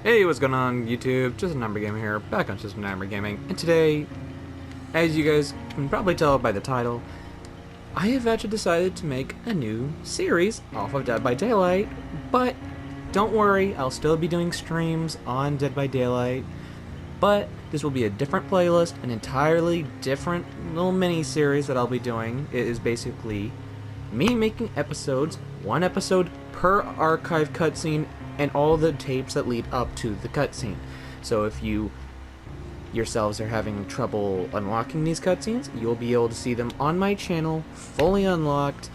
Hey, what's going on YouTube? Just a Number Gamer here, back on Just a Number Gaming, and today, as you guys can probably tell by the title, I have actually decided to make a new series off of Dead by Daylight, but don't worry, I'll still be doing streams on Dead by Daylight, but this will be a different playlist, an entirely different little mini-series that I'll be doing. It is basically me making episodes, one episode per archive cutscene, and all the tapes that lead up to the cutscene. So if you yourselves are having trouble unlocking these cutscenes, you'll be able to see them on my channel, fully unlocked.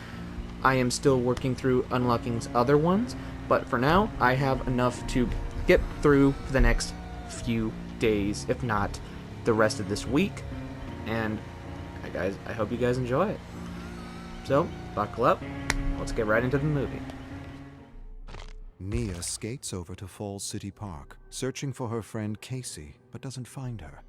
I am still working through unlocking other ones, but for now, I have enough to get through for the next few days, if not the rest of this week. And guys, I hope you guys enjoy it. So, buckle up, let's get right into the movie. Nea skates over to Falls City Park, searching for her friend Casey, but doesn't find her.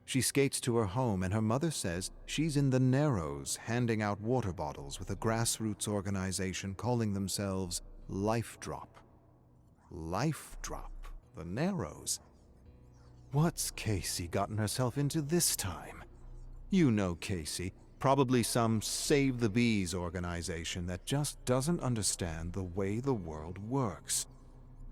She skates to her home, and her mother says she's in the Narrows, handing out water bottles with a grassroots organization calling themselves Life Drop. Life Drop? The Narrows? What's Casey gotten herself into this time? You know Casey. Probably some Save the Bees organization that just doesn't understand the way the world works.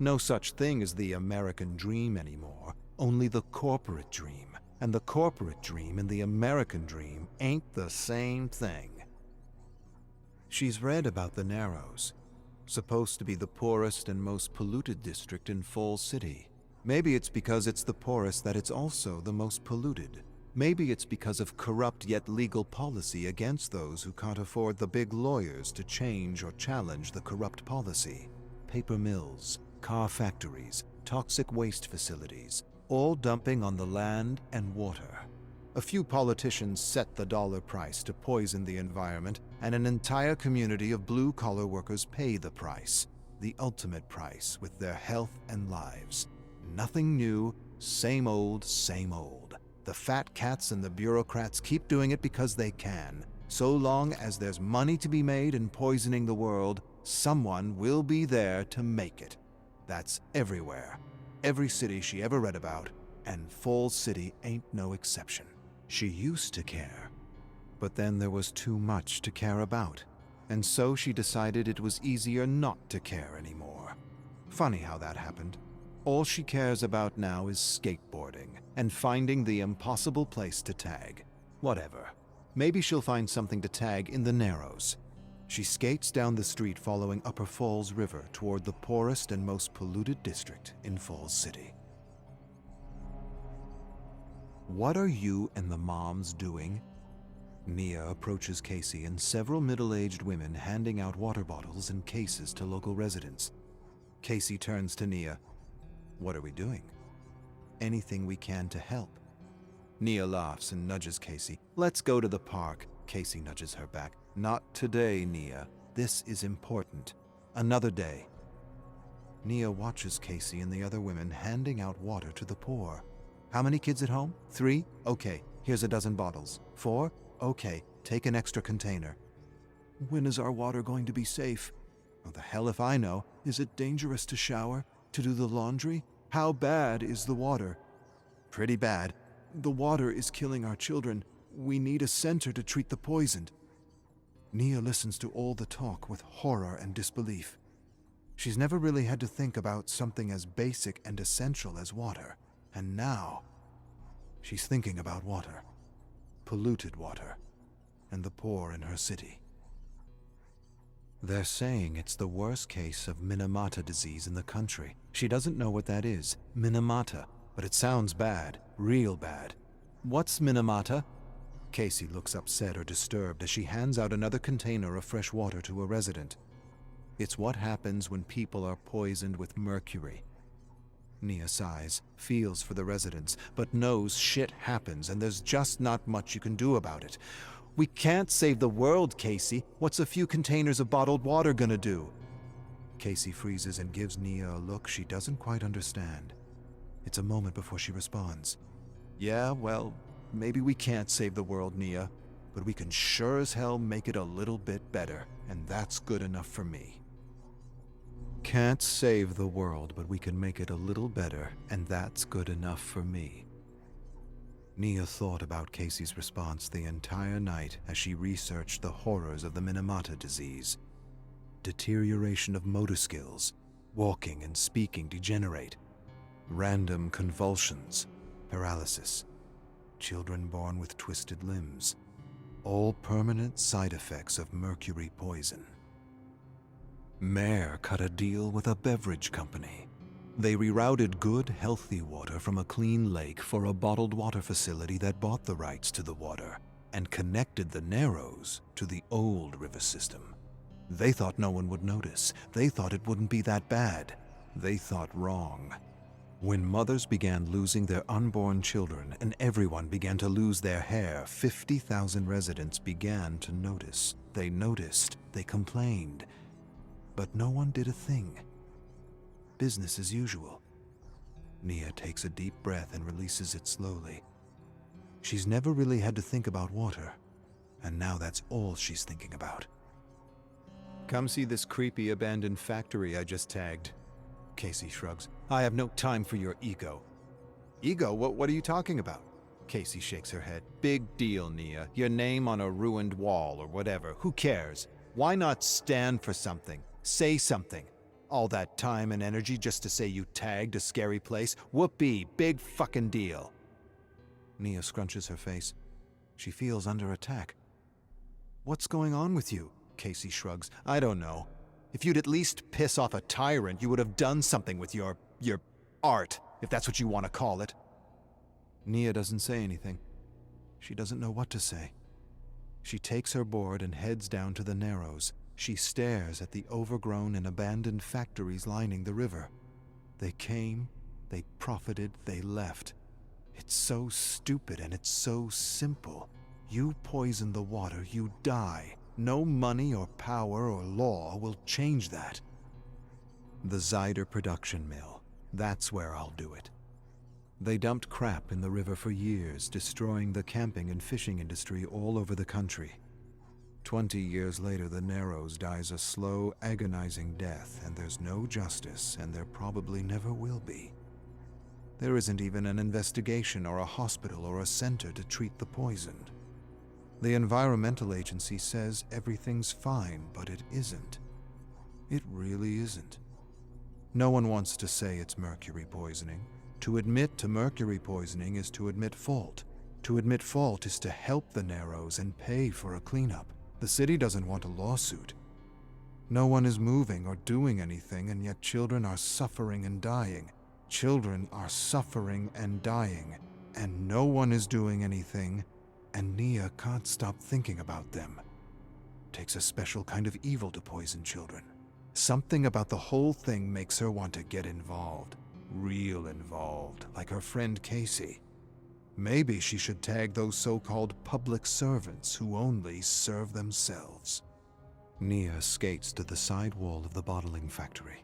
No such thing as the American dream anymore, only the corporate dream. And the corporate dream and the American dream ain't the same thing. She's read about the Narrows. Supposed to be the poorest and most polluted district in Falls City. Maybe it's because it's the poorest that it's also the most polluted. Maybe it's because of corrupt yet legal policy against those who can't afford the big lawyers to change or challenge the corrupt policy. Paper mills, car factories, toxic waste facilities, all dumping on the land and water. A few politicians set the dollar price to poison the environment, and an entire community of blue-collar workers pay the price, the ultimate price, with their health and lives. Nothing new, same old, same old. The fat cats and the bureaucrats keep doing it because they can. So long as there's money to be made in poisoning the world, someone will be there to make it. That's everywhere. Every city she ever read about, and Falls City ain't no exception. She used to care, but then there was too much to care about, and so she decided it was easier not to care anymore. Funny how that happened. All she cares about now is skateboarding and finding the impossible place to tag. Whatever. Maybe she'll find something to tag in the Narrows. She skates down the street following Upper Falls River toward the poorest and most polluted district in Falls City. What are you and the moms doing? Nea approaches Casey and several middle-aged women handing out water bottles and cases to local residents. Casey turns to Nea. What are we doing? Anything we can to help. Nea laughs and nudges Casey. Let's go to the park. Casey nudges her back. Not today, Nea. This is important. Another day. Nea watches Casey and the other women handing out water to the poor. How many kids at home? 3? Okay, here's a dozen bottles. 4? Okay, take an extra container. When is our water going to be safe? Oh, the hell if I know. Is it dangerous to shower? To do the laundry? How bad is the water? Pretty bad. The water is killing our children. We need a center to treat the poisoned. Nea listens to all the talk with horror and disbelief. She's never really had to think about something as basic and essential as water. And now, she's thinking about water. Polluted water. And the poor in her city. They're saying it's the worst case of Minamata disease in the country. She doesn't know what that is, Minamata, but it sounds bad, real bad. What's Minamata? Casey looks upset or disturbed as she hands out another container of fresh water to a resident. It's what happens when people are poisoned with mercury. Nea sighs, feels for the residents, but knows shit happens and there's just not much you can do about it. We can't save the world, Casey. What's a few containers of bottled water gonna do? Casey freezes and gives Nea a look she doesn't quite understand. It's a moment before she responds. Yeah, well, maybe we can't save the world, Nea, but we can sure as hell make it a little bit better, and that's good enough for me. can't save the world, but we can make it a little better, and that's good enough for me." Nea thought about Casey's response the entire night as she researched the horrors of the Minamata disease. Deterioration of motor skills, walking and speaking degenerate, random convulsions, paralysis, children born with twisted limbs, all permanent side effects of mercury poison. Mayor cut a deal with a beverage company. They rerouted good, healthy water from a clean lake for a bottled water facility that bought the rights to the water and connected the Narrows to the old river system. They thought no one would notice. They thought it wouldn't be that bad. They thought wrong. When mothers began losing their unborn children and everyone began to lose their hair, 50,000 residents began to notice. They noticed. They complained. But no one did a thing. Business as usual. Nea takes a deep breath and releases it slowly. She's never really had to think about water, and now that's all she's thinking about. "Come see this creepy abandoned factory I just tagged." Casey shrugs. "I have no time for your ego." "Ego? What are you talking about?" Casey shakes her head. "Big deal, Nea. Your name on a ruined wall or whatever. Who cares? Why not stand for something? Say something. All that time and energy just to say you tagged a scary place? Whoopee, big fucking deal." Nea scrunches her face. She feels under attack. "What's going on with you?" Casey shrugs. "I don't know. If you'd at least piss off a tyrant, you would have done something with your art, if that's what you want to call it." Nea doesn't say anything. She doesn't know what to say. She takes her board and heads down to the Narrows. She stares at the overgrown and abandoned factories lining the river. They came, they profited, they left. It's so stupid and it's so simple. You poison the water, you die. No money or power or law will change that. The Zyder production mill. That's where I'll do it. They dumped crap in the river for years, destroying the camping and fishing industry all over the country. 20 years later, the Narrows dies a slow, agonizing death, and there's no justice, and there probably never will be. There isn't even an investigation or a hospital or a center to treat the poisoned. The environmental agency says everything's fine, but it isn't. It really isn't. No one wants to say it's mercury poisoning. To admit to mercury poisoning is to admit fault. To admit fault is to help the Narrows and pay for a cleanup. The city doesn't want a lawsuit. No one is moving or doing anything, and yet children are suffering and dying. Children are suffering and dying, and no one is doing anything, and Nea can't stop thinking about them. Takes a special kind of evil to poison children. Something about the whole thing makes her want to get involved. Real involved, like her friend Casey. Maybe she should tag those so-called public servants who only serve themselves. Nea skates to the side wall of the bottling factory.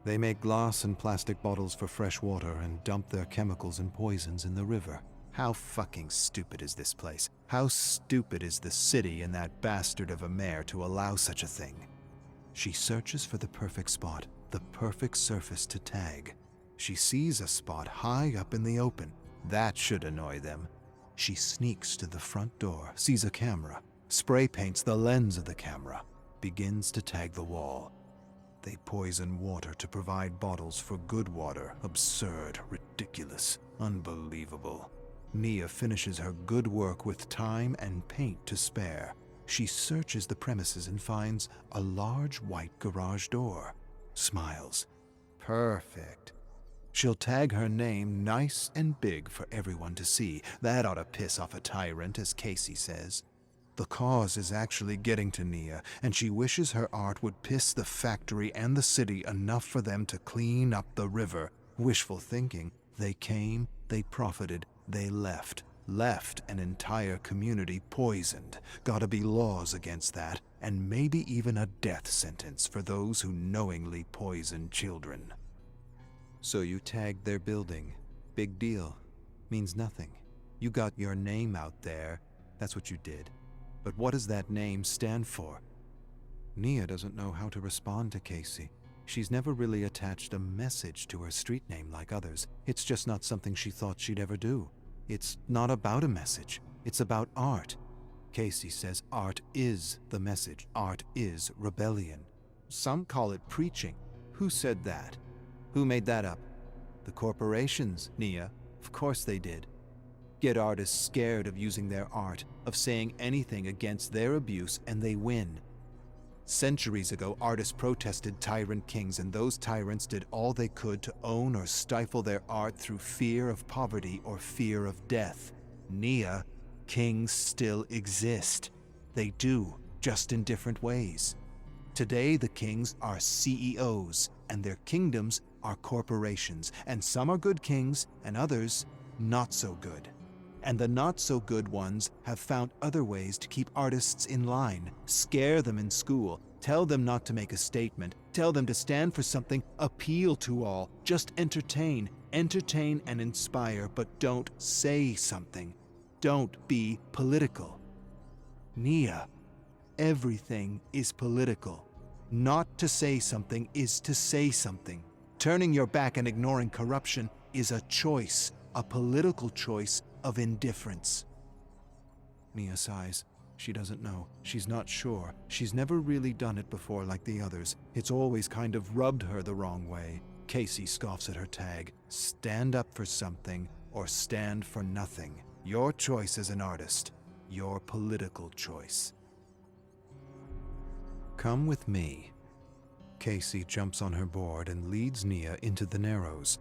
They make glass and plastic bottles for fresh water and dump their chemicals and poisons in the river. How fucking stupid is this place? How stupid is the city and that bastard of a mayor to allow such a thing? She searches for the perfect spot, the perfect surface to tag. She sees a spot high up in the open. That should annoy them. She sneaks to the front door, sees a camera, spray paints the lens of the camera, begins to tag the wall. They poison water to provide bottles for good water. Absurd, ridiculous, unbelievable. Nea finishes her good work with time and paint to spare. She searches the premises and finds a large white garage door. Smiles. Perfect. She'll tag her name nice and big for everyone to see. That ought to piss off a tyrant, as Casey says. The cause is actually getting to Nea, and she wishes her art would piss the factory and the city enough for them to clean up the river. Wishful thinking. They came, they profited, they left. Left an entire community poisoned. Gotta be laws against that, and maybe even a death sentence for those who knowingly poison children. So you tagged their building. Big deal. Means nothing. You got your name out there. That's what you did. But what does that name stand for? Nea doesn't know how to respond to Casey. She's never really attached a message to her street name like others. It's just not something she thought she'd ever do. It's not about a message. It's about art. Casey says art is the message. Art is rebellion. Some call it preaching. Who said that? Who made that up? The corporations, Nea. Of course they did. Get artists scared of using their art, of saying anything against their abuse, and they win. Centuries ago, artists protested tyrant kings, and those tyrants did all they could to own or stifle their art through fear of poverty or fear of death. Nea, kings still exist. They do, just in different ways. Today, the kings are CEOs, and their kingdoms are corporations, and some are good kings, and others not so good. And the not-so-good ones have found other ways to keep artists in line, scare them in school, tell them not to make a statement, tell them to stand for something, appeal to all, just entertain and inspire, but don't say something. Don't be political. Nea, everything is political. Not to say something is to say something. Turning your back and ignoring corruption is a choice, a political choice of indifference. Nea sighs. She doesn't know. She's not sure. She's never really done it before like the others. It's always kind of rubbed her the wrong way. Casey scoffs at her tag. Stand up for something or stand for nothing. Your choice as an artist. Your political choice. Come with me. Casey jumps on her board and leads Nea into the Narrows.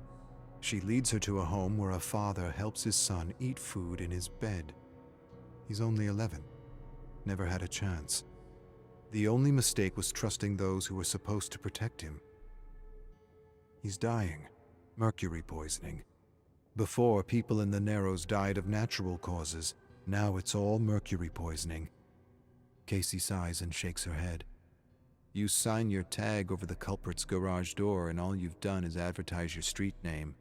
She leads her to a home where a father helps his son eat food in his bed. He's only 11. Never had a chance. The only mistake was trusting those who were supposed to protect him. He's dying. Mercury poisoning. Before, people in the Narrows died of natural causes. Now it's all mercury poisoning. Casey sighs and shakes her head. You sign your tag over the culprit's garage door and all you've done is advertise your street name.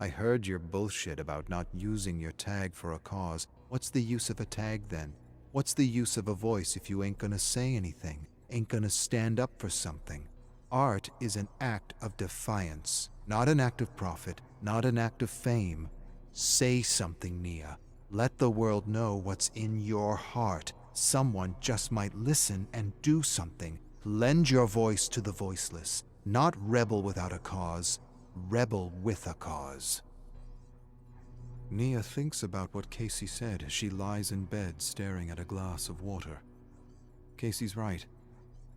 I heard your bullshit about not using your tag for a cause. What's the use of a tag then? What's the use of a voice if you ain't gonna say anything? Ain't gonna stand up for something? Art is an act of defiance, not an act of profit, not an act of fame. Say something, Nea. Let the world know what's in your heart. Someone just might listen and do something. Lend your voice to the voiceless. Not rebel without a cause. Rebel with a cause. Nea thinks about what Casey said as she lies in bed staring at a glass of water. Casey's right,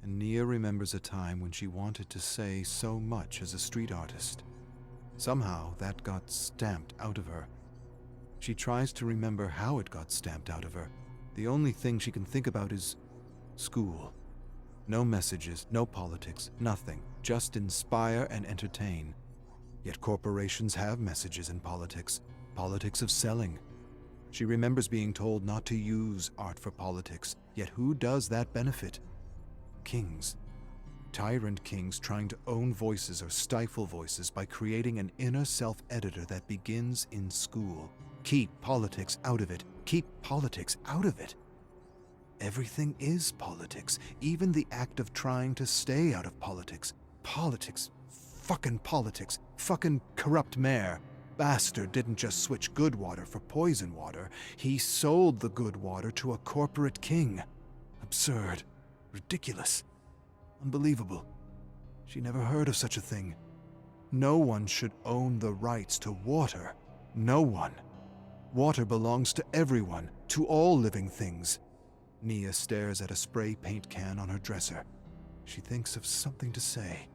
and Nea remembers a time when she wanted to say so much as a street artist. Somehow that got stamped out of her. She tries to remember how it got stamped out of her. The only thing she can think about is school. No messages, no politics, nothing. Just inspire and entertain. Yet corporations have messages in politics. Politics of selling. She remembers being told not to use art for politics. Yet who does that benefit? Kings. Tyrant kings trying to own voices or stifle voices by creating an inner self-editor that begins in school. Keep politics out of it. Keep politics out of it. Everything is politics, even the act of trying to stay out of politics. Politics. Fucking politics. Fucking corrupt mayor. Bastard didn't just switch good water for poison water. He sold the good water to a corporate king. Absurd. Ridiculous. Unbelievable. She never heard of such a thing. No one should own the rights to water. No one. Water belongs to everyone, to all living things. Nea stares at a spray paint can on her dresser. She thinks of something to say.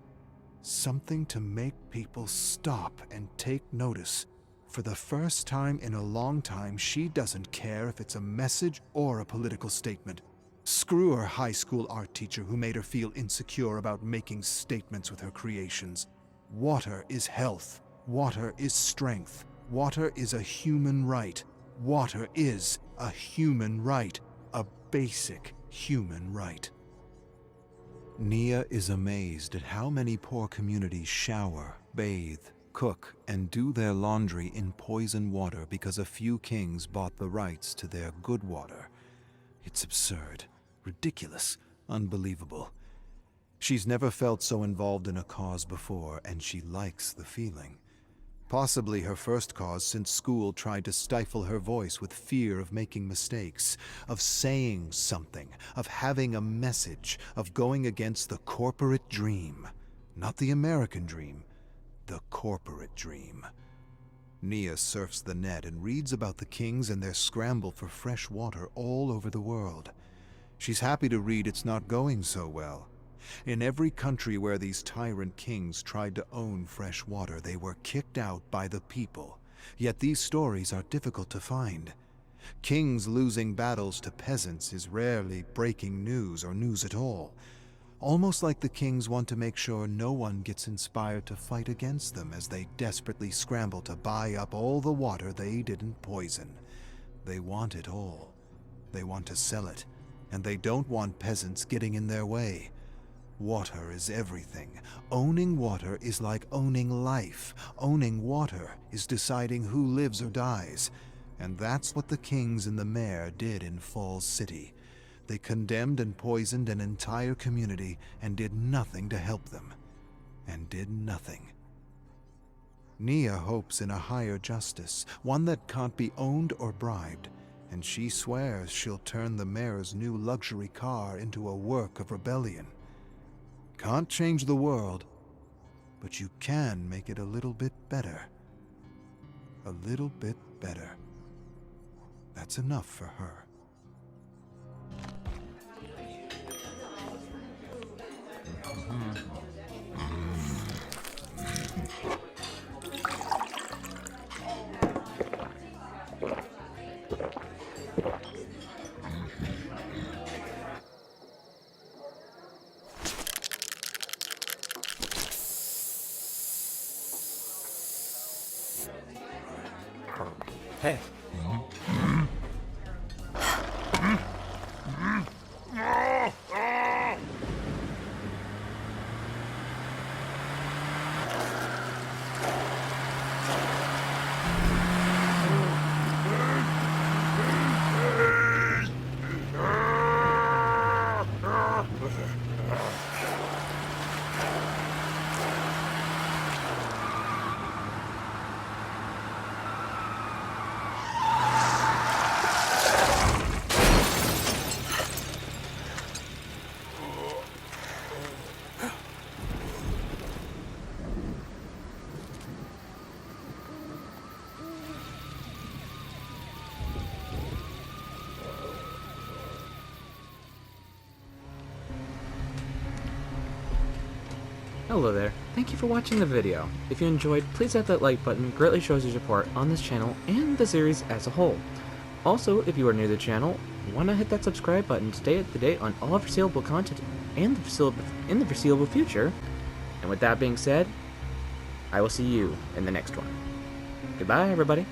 Something to make people stop and take notice. For the first time in a long time, she doesn't care if it's a message or a political statement. Screw her high school art teacher who made her feel insecure about making statements with her creations. Water is health. Water is strength. Water is a human right. Water is a human right. A basic human right. Nea is amazed at how many poor communities shower, bathe, cook, and do their laundry in poison water because a few kings bought the rights to their good water. It's absurd, ridiculous, unbelievable. She's never felt so involved in a cause before, and she likes the feeling. Possibly her first cause since school tried to stifle her voice with fear of making mistakes, of saying something, of having a message, of going against the corporate dream. Not the American dream, the corporate dream. Nea surfs the net and reads about the kings and their scramble for fresh water all over the world. She's happy to read it's not going so well. In every country where these tyrant kings tried to own fresh water, they were kicked out by the people. Yet these stories are difficult to find. Kings losing battles to peasants is rarely breaking news or news at all. Almost like the kings want to make sure no one gets inspired to fight against them as they desperately scramble to buy up all the water they didn't poison. They want it all. They want to sell it, and they don't want peasants getting in their way. Water is everything. Owning water is like owning life. Owning water is deciding who lives or dies. And that's what the kings and the mayor did in Falls City. They condemned and poisoned an entire community and did nothing to help them. And did nothing. Nea hopes in a higher justice, one that can't be owned or bribed, and she swears she'll turn the mayor's new luxury car into a work of rebellion. Can't change the world, but you can make it a little bit better. A little bit better. That's enough for her. Hey. Hello there, thank you for watching the video. If you enjoyed, please hit that like button, it greatly shows your support on this channel and the series as a whole. Also, if you are new to the channel, why not hit that subscribe button to stay up to date on all foreseeable content and in the foreseeable future. And with that being said, I will see you in the next one. Goodbye, everybody.